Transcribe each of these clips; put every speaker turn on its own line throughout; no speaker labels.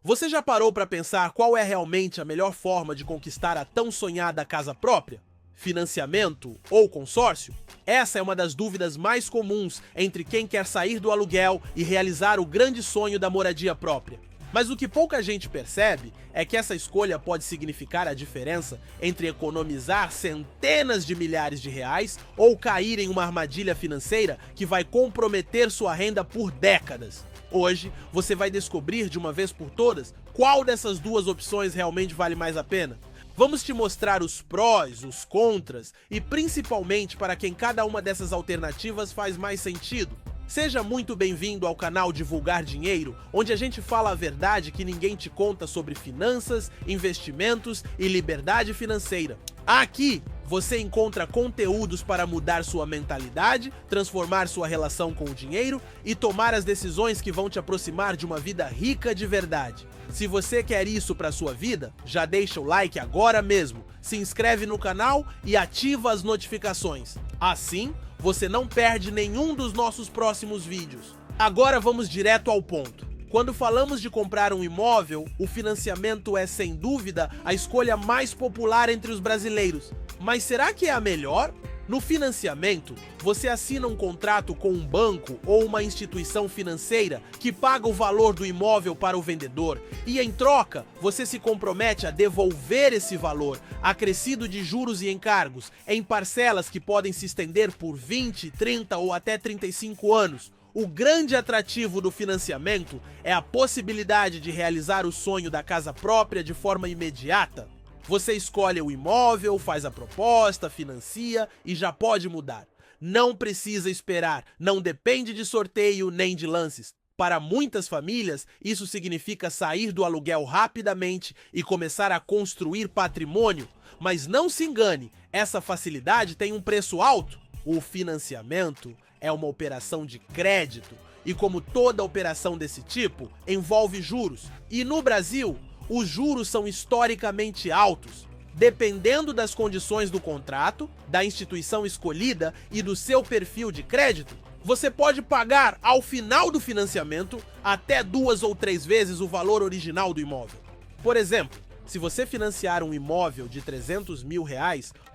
Você já parou para pensar qual é realmente a melhor forma de conquistar a tão sonhada casa própria? Financiamento ou consórcio? Essa é uma das dúvidas mais comuns entre quem quer sair do aluguel e realizar o grande sonho da moradia própria. Mas o que pouca gente percebe é que essa escolha pode significar a diferença entre economizar centenas de milhares de reais ou cair em uma armadilha financeira que vai comprometer sua renda por décadas. Hoje, você vai descobrir de uma vez por todas qual dessas duas opções realmente vale mais a pena. Vamos te mostrar os prós, os contras e principalmente para quem cada uma dessas alternativas faz mais sentido. Seja muito bem-vindo ao canal Divulgar Dinheiro, onde a gente fala a verdade que ninguém te conta sobre finanças, investimentos e liberdade financeira. Aqui você encontra conteúdos para mudar sua mentalidade, transformar sua relação com o dinheiro e tomar as decisões que vão te aproximar de uma vida rica de verdade. Se você quer isso para sua vida, já deixa o like agora mesmo, se inscreve no canal e ativa as notificações. Assim, você não perde nenhum dos nossos próximos vídeos. Agora vamos direto ao ponto. Quando falamos de comprar um imóvel, o financiamento é sem dúvida a escolha mais popular entre os brasileiros. Mas será que é a melhor? No financiamento, você assina um contrato com um banco ou uma instituição financeira que paga o valor do imóvel para o vendedor e, em troca, você se compromete a devolver esse valor, acrescido de juros e encargos, em parcelas que podem se estender por 20, 30 ou até 35 anos. O grande atrativo do financiamento é a possibilidade de realizar o sonho da casa própria de forma imediata. Você escolhe o imóvel, faz a proposta, financia e já pode mudar. Não precisa esperar, não depende de sorteio nem de lances. Para muitas famílias, isso significa sair do aluguel rapidamente e começar a construir patrimônio. Mas não se engane, essa facilidade tem um preço alto. O financiamento é uma operação de crédito e, como toda operação desse tipo, envolve juros. E no Brasil, os juros são historicamente altos. Dependendo das condições do contrato, da instituição escolhida e do seu perfil de crédito, você pode pagar ao final do financiamento até 2 ou 3 vezes o valor original do imóvel. Por exemplo, se você financiar um imóvel de R$300 mil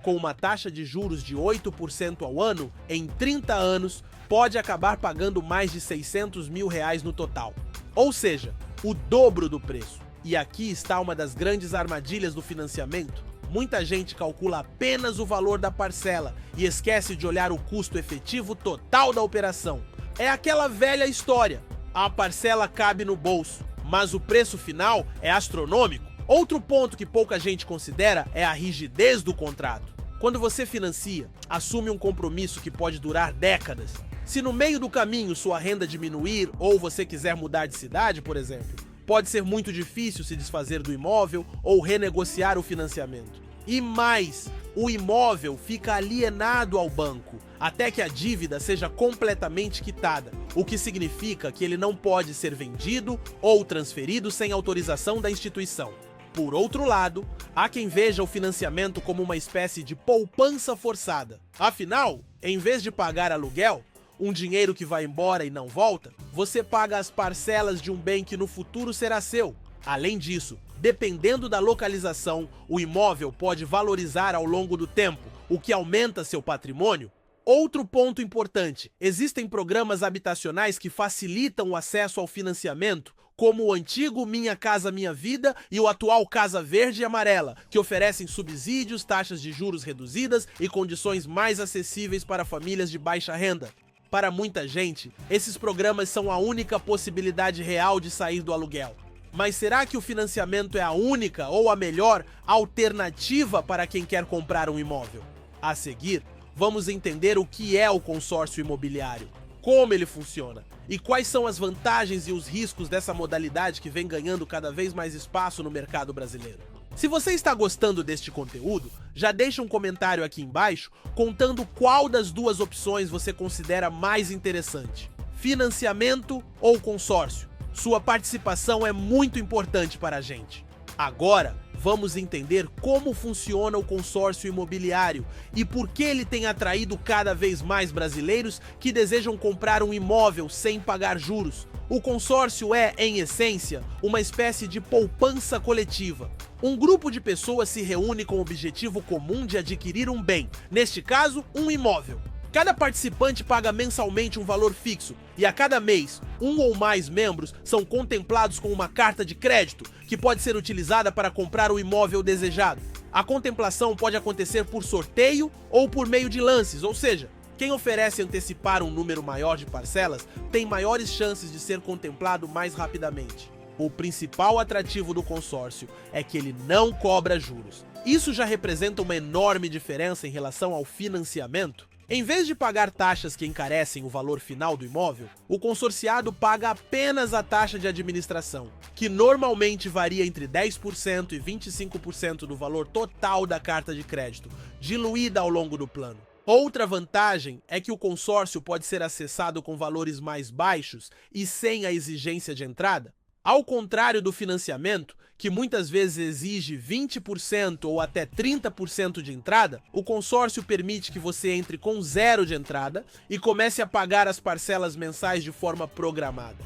com uma taxa de juros de 8% ao ano, em 30 anos, pode acabar pagando mais de R$600 mil no total. Ou seja, o dobro do preço. E aqui está uma das grandes armadilhas do financiamento. Muita gente calcula apenas o valor da parcela e esquece de olhar o custo efetivo total da operação. É aquela velha história: a parcela cabe no bolso, mas o preço final é astronômico. Outro ponto que pouca gente considera é a rigidez do contrato. Quando você financia, assume um compromisso que pode durar décadas. Se no meio do caminho sua renda diminuir ou você quiser mudar de cidade, por exemplo, pode ser muito difícil se desfazer do imóvel ou renegociar o financiamento. E mais, o imóvel fica alienado ao banco até que a dívida seja completamente quitada, o que significa que ele não pode ser vendido ou transferido sem autorização da instituição. Por outro lado, há quem veja o financiamento como uma espécie de poupança forçada. Afinal, em vez de pagar aluguel, um dinheiro que vai embora e não volta, você paga as parcelas de um bem que no futuro será seu. Além disso, dependendo da localização, o imóvel pode valorizar ao longo do tempo, o que aumenta seu patrimônio. Outro ponto importante: existem programas habitacionais que facilitam o acesso ao financiamento, como o antigo Minha Casa Minha Vida e o atual Casa Verde e Amarela, que oferecem subsídios, taxas de juros reduzidas e condições mais acessíveis para famílias de baixa renda. Para muita gente, esses programas são a única possibilidade real de sair do aluguel. Mas será que o financiamento é a única ou a melhor alternativa para quem quer comprar um imóvel? A seguir, vamos entender o que é o consórcio imobiliário, como ele funciona e quais são as vantagens e os riscos dessa modalidade que vem ganhando cada vez mais espaço no mercado brasileiro. Se você está gostando deste conteúdo, já deixa um comentário aqui embaixo contando qual das duas opções você considera mais interessante: financiamento ou consórcio. Sua participação é muito importante para a gente. Agora, vamos entender como funciona o consórcio imobiliário e por que ele tem atraído cada vez mais brasileiros que desejam comprar um imóvel sem pagar juros. O consórcio é, em essência, uma espécie de poupança coletiva. Um grupo de pessoas se reúne com o objetivo comum de adquirir um bem, neste caso, um imóvel. Cada participante paga mensalmente um valor fixo e a cada mês, um ou mais membros são contemplados com uma carta de crédito que pode ser utilizada para comprar o imóvel desejado. A contemplação pode acontecer por sorteio ou por meio de lances, ou seja, quem oferece antecipar um número maior de parcelas tem maiores chances de ser contemplado mais rapidamente. O principal atrativo do consórcio é que ele não cobra juros. Isso já representa uma enorme diferença em relação ao financiamento. Em vez de pagar taxas que encarecem o valor final do imóvel, o consorciado paga apenas a taxa de administração, que normalmente varia entre 10% e 25% do valor total da carta de crédito, diluída ao longo do plano. Outra vantagem é que o consórcio pode ser acessado com valores mais baixos e sem a exigência de entrada. Ao contrário do financiamento, que muitas vezes exige 20% ou até 30% de entrada, o consórcio permite que você entre com zero de entrada e comece a pagar as parcelas mensais de forma programada.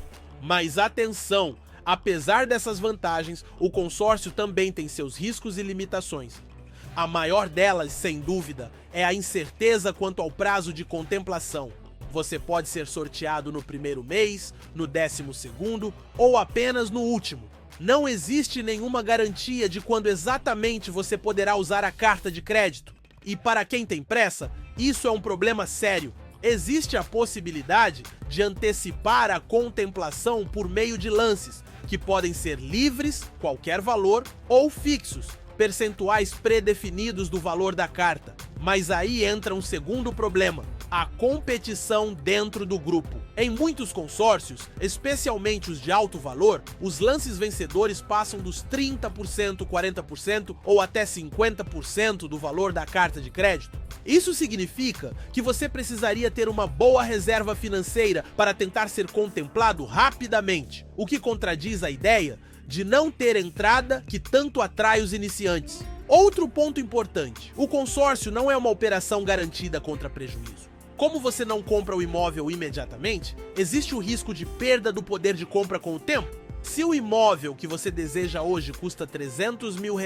Mas atenção! Apesar dessas vantagens, o consórcio também tem seus riscos e limitações. A maior delas, sem dúvida, é a incerteza quanto ao prazo de contemplação. Você pode ser sorteado no primeiro mês, no 12º ou apenas no último. Não existe nenhuma garantia de quando exatamente você poderá usar a carta de crédito. E para quem tem pressa, isso é um problema sério. Existe a possibilidade de antecipar a contemplação por meio de lances, que podem ser livres, qualquer valor, ou fixos, percentuais predefinidos do valor da carta. Mas aí entra um segundo problema: a competição dentro do grupo. Em muitos consórcios, especialmente os de alto valor, os lances vencedores passam dos 30%, 40% ou até 50% do valor da carta de crédito. Isso significa que você precisaria ter uma boa reserva financeira para tentar ser contemplado rapidamente, o que contradiz a ideia de não ter entrada que tanto atrai os iniciantes. Outro ponto importante: o consórcio não é uma operação garantida contra prejuízo. Como você não compra o imóvel imediatamente, existe o risco de perda do poder de compra com o tempo. Se o imóvel que você deseja hoje custa R$300 mil,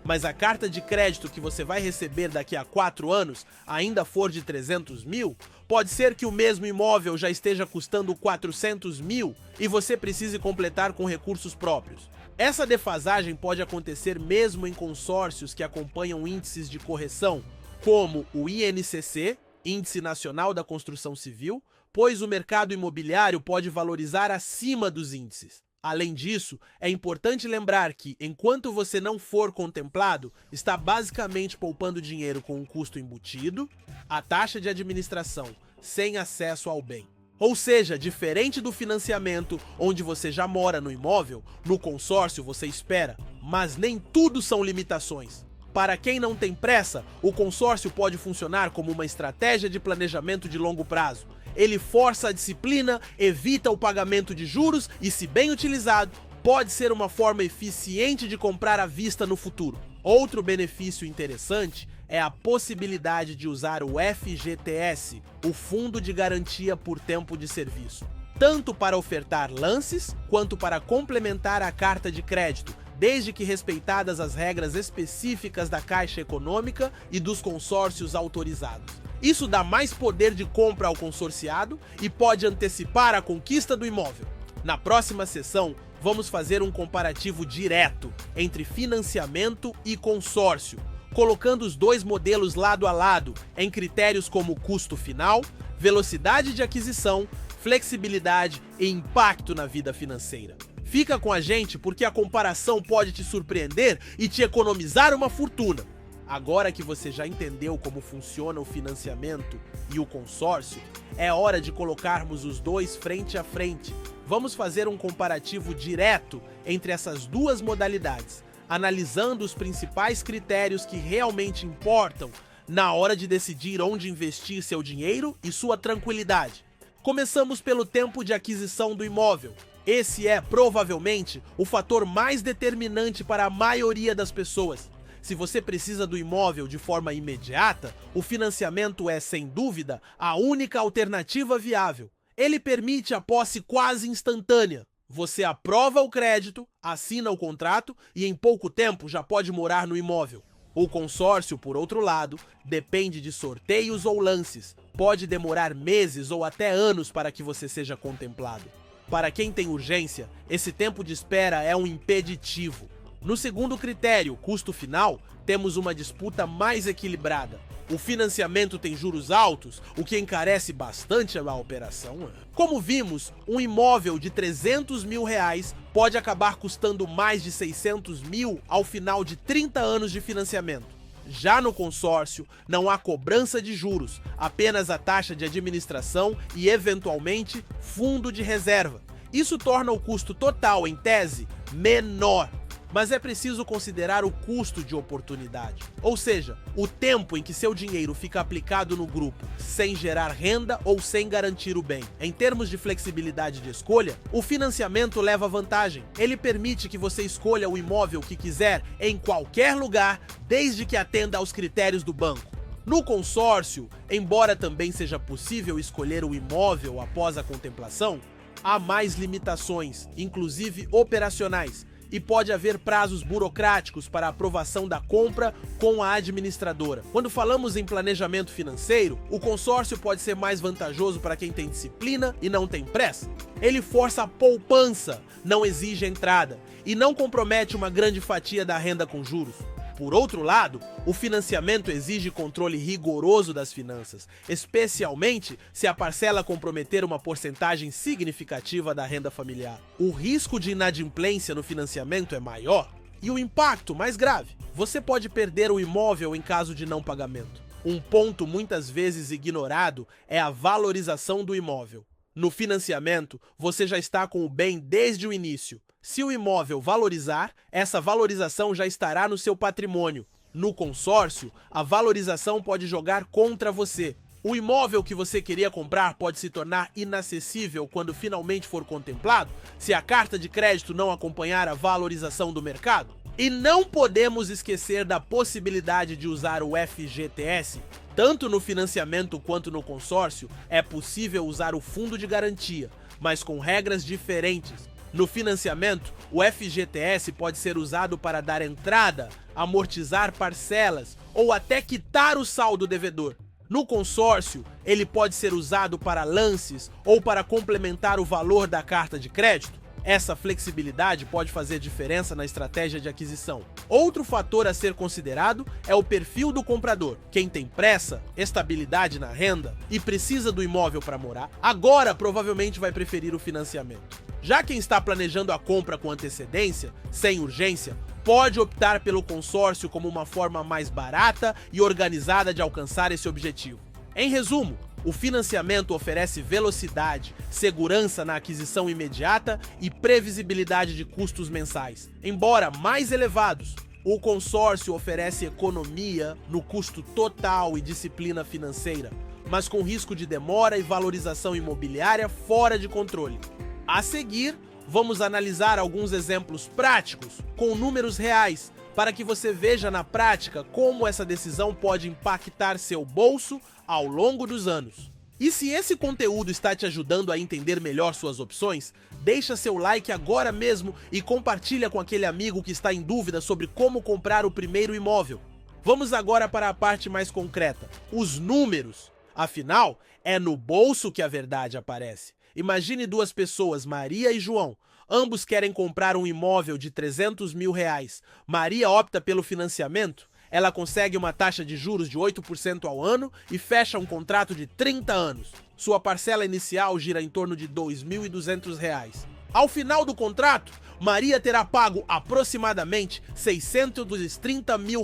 mas a carta de crédito que você vai receber daqui a 4 anos ainda for de 300 mil, pode ser que o mesmo imóvel já esteja custando 400 mil e você precise completar com recursos próprios. Essa defasagem pode acontecer mesmo em consórcios que acompanham índices de correção, como o INCC, Índice Nacional da Construção Civil, pois o mercado imobiliário pode valorizar acima dos índices. Além disso, é importante lembrar que, enquanto você não for contemplado, está basicamente poupando dinheiro com um custo embutido, a taxa de administração, sem acesso ao bem. Ou seja, diferente do financiamento, onde você já mora no imóvel, no consórcio você espera, mas nem tudo são limitações. Para quem não tem pressa, o consórcio pode funcionar como uma estratégia de planejamento de longo prazo. Ele força a disciplina, evita o pagamento de juros e, se bem utilizado, pode ser uma forma eficiente de comprar à vista no futuro. Outro benefício interessante é a possibilidade de usar o FGTS, o Fundo de Garantia por Tempo de Serviço, tanto para ofertar lances quanto para complementar a carta de crédito, desde que respeitadas as regras específicas da Caixa Econômica e dos consórcios autorizados. Isso dá mais poder de compra ao consorciado e pode antecipar a conquista do imóvel. Na próxima sessão, vamos fazer um comparativo direto entre financiamento e consórcio, colocando os dois modelos lado a lado em critérios como custo final, velocidade de aquisição, flexibilidade e impacto na vida financeira. Fica com a gente porque a comparação pode te surpreender e te economizar uma fortuna. Agora que você já entendeu como funciona o financiamento e o consórcio, é hora de colocarmos os dois frente a frente. Vamos fazer um comparativo direto entre essas duas modalidades, analisando os principais critérios que realmente importam na hora de decidir onde investir seu dinheiro e sua tranquilidade. Começamos pelo tempo de aquisição do imóvel. Esse é, provavelmente, o fator mais determinante para a maioria das pessoas. Se você precisa do imóvel de forma imediata, o financiamento é, sem dúvida, a única alternativa viável. Ele permite a posse quase instantânea. Você aprova o crédito, assina o contrato e em pouco tempo já pode morar no imóvel. O consórcio, por outro lado, depende de sorteios ou lances. Pode demorar meses ou até anos para que você seja contemplado. Para quem tem urgência, esse tempo de espera é um impeditivo. No segundo critério, custo final, temos uma disputa mais equilibrada. O financiamento tem juros altos, o que encarece bastante a operação. Como vimos, um imóvel de 300 mil reais pode acabar custando mais de 600 mil ao final de 30 anos de financiamento. Já no consórcio, não há cobrança de juros, apenas a taxa de administração e, eventualmente, fundo de reserva. Isso torna o custo total, em tese, menor. Mas é preciso considerar o custo de oportunidade, ou seja, o tempo em que seu dinheiro fica aplicado no grupo, sem gerar renda ou sem garantir o bem. Em termos de flexibilidade de escolha, o financiamento leva vantagem. Ele permite que você escolha o imóvel que quiser em qualquer lugar, desde que atenda aos critérios do banco. No consórcio, embora também seja possível escolher o imóvel após a contemplação, há mais limitações, inclusive operacionais, e pode haver prazos burocráticos para a aprovação da compra com a administradora. Quando falamos em planejamento financeiro, o consórcio pode ser mais vantajoso para quem tem disciplina e não tem pressa. Ele força a poupança, não exige entrada e não compromete uma grande fatia da renda com juros. Por outro lado, o financiamento exige controle rigoroso das finanças, especialmente se a parcela comprometer uma porcentagem significativa da renda familiar. O risco de inadimplência no financiamento é maior e o impacto mais grave. Você pode perder o imóvel em caso de não pagamento. Um ponto muitas vezes ignorado é a valorização do imóvel. No financiamento, você já está com o bem desde o início. Se o imóvel valorizar, essa valorização já estará no seu patrimônio. No consórcio, a valorização pode jogar contra você. O imóvel que você queria comprar pode se tornar inacessível quando finalmente for contemplado, se a carta de crédito não acompanhar a valorização do mercado. E não podemos esquecer da possibilidade de usar o FGTS. Tanto no financiamento quanto no consórcio, é possível usar o fundo de garantia, mas com regras diferentes. No financiamento, o FGTS pode ser usado para dar entrada, amortizar parcelas ou até quitar o saldo devedor. No consórcio, ele pode ser usado para lances ou para complementar o valor da carta de crédito. Essa flexibilidade pode fazer diferença na estratégia de aquisição. Outro fator a ser considerado é o perfil do comprador. Quem tem pressa, estabilidade na renda e precisa do imóvel para morar, agora provavelmente vai preferir o financiamento. Já quem está planejando a compra com antecedência, sem urgência, pode optar pelo consórcio como uma forma mais barata e organizada de alcançar esse objetivo. Em resumo, o financiamento oferece velocidade, segurança na aquisição imediata e previsibilidade de custos mensais. Embora mais elevados, o consórcio oferece economia no custo total e disciplina financeira, mas com risco de demora e valorização imobiliária fora de controle. A seguir, vamos analisar alguns exemplos práticos com números reais para que você veja na prática como essa decisão pode impactar seu bolso ao longo dos anos. E se esse conteúdo está te ajudando a entender melhor suas opções, deixa seu like agora mesmo e compartilha com aquele amigo que está em dúvida sobre como comprar o primeiro imóvel. Vamos agora para a parte mais concreta, os números. Afinal, é no bolso que a verdade aparece. Imagine duas pessoas, Maria e João. Ambos querem comprar um imóvel de 300 mil reais. Maria opta pelo financiamento. Ela consegue uma taxa de juros de 8% ao ano e fecha um contrato de 30 anos. Sua parcela inicial gira em torno de R$ 2.200. Ao final do contrato, Maria terá pago aproximadamente R$ 630 mil,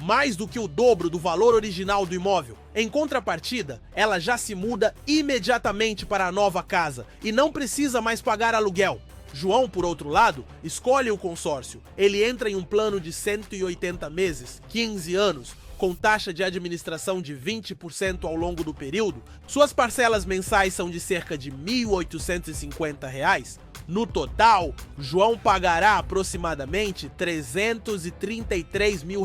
mais do que o dobro do valor original do imóvel. Em contrapartida, ela já se muda imediatamente para a nova casa e não precisa mais pagar aluguel. João, por outro lado, escolhe o consórcio. Ele entra em um plano de 180 meses, 15 anos, com taxa de administração de 20% ao longo do período. Suas parcelas mensais são de cerca de R$ 1.850, No total, João pagará aproximadamente R$333 mil,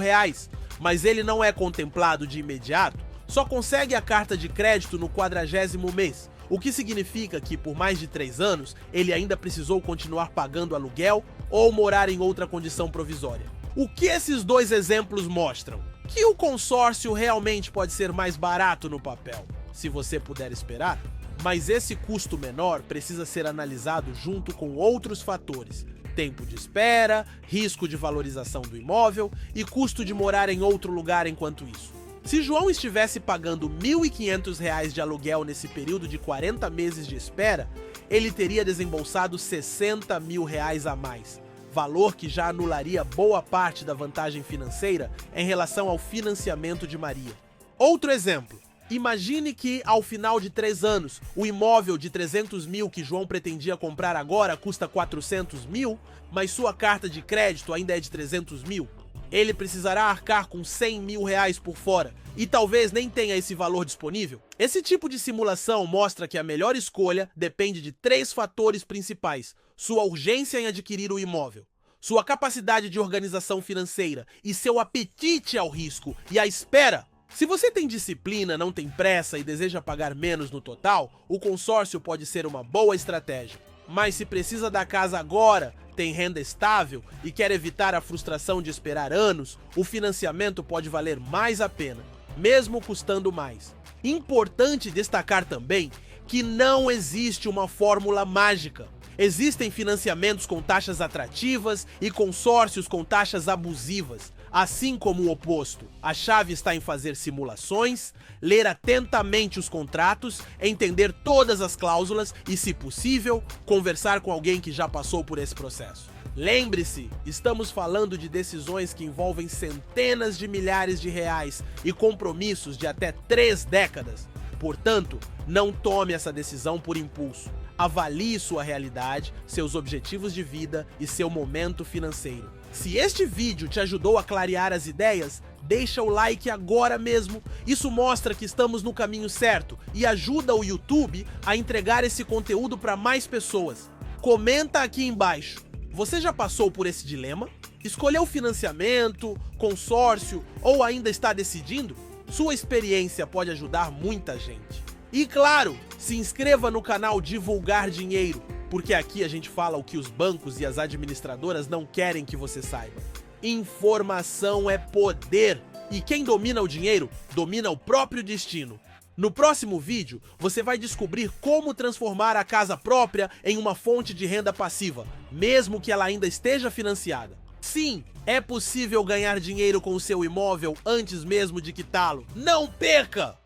mas ele não é contemplado de imediato, só consegue a carta de crédito no 40º mês, o que significa que por mais de 3 anos ele ainda precisou continuar pagando aluguel ou morar em outra condição provisória. O que esses dois exemplos mostram? Que o consórcio realmente pode ser mais barato no papel, se você puder esperar, mas esse custo menor precisa ser analisado junto com outros fatores: tempo de espera, risco de valorização do imóvel e custo de morar em outro lugar enquanto isso. Se João estivesse pagando R$ 1.500 de aluguel nesse período de 40 meses de espera, ele teria desembolsado R$60 mil a mais, valor que já anularia boa parte da vantagem financeira em relação ao financiamento de Maria. Outro exemplo. Imagine que, ao final de 3 anos, o imóvel de 300 mil que João pretendia comprar agora custa 400 mil, mas sua carta de crédito ainda é de 300 mil. Ele precisará arcar com 100 mil por fora, e talvez nem tenha esse valor disponível. Esse tipo de simulação mostra que a melhor escolha depende de 3 fatores principais: sua urgência em adquirir o imóvel, sua capacidade de organização financeira e seu apetite ao risco e à espera. Se você tem disciplina, não tem pressa e deseja pagar menos no total, o consórcio pode ser uma boa estratégia. Mas se precisa da casa agora, tem renda estável e quer evitar a frustração de esperar anos, o financiamento pode valer mais a pena, mesmo custando mais. Importante destacar também que não existe uma fórmula mágica. Existem financiamentos com taxas atrativas e consórcios com taxas abusivas. Assim como o oposto, a chave está em fazer simulações, ler atentamente os contratos, entender todas as cláusulas e, se possível, conversar com alguém que já passou por esse processo. Lembre-se, estamos falando de decisões que envolvem centenas de milhares de reais e compromissos de até 3 décadas. Portanto, não tome essa decisão por impulso. Avalie sua realidade, seus objetivos de vida e seu momento financeiro. Se este vídeo te ajudou a clarear as ideias, deixa o like agora mesmo. Isso mostra que estamos no caminho certo e ajuda o YouTube a entregar esse conteúdo para mais pessoas. Comenta aqui embaixo. Você já passou por esse dilema? Escolheu financiamento, consórcio ou ainda está decidindo? Sua experiência pode ajudar muita gente. E claro, se inscreva no canal Divulgar Dinheiro, porque aqui a gente fala o que os bancos e as administradoras não querem que você saiba. Informação é poder, e quem domina o dinheiro, domina o próprio destino. No próximo vídeo, você vai descobrir como transformar a casa própria em uma fonte de renda passiva, mesmo que ela ainda esteja financiada. Sim, é possível ganhar dinheiro com o seu imóvel antes mesmo de quitá-lo. Não perca!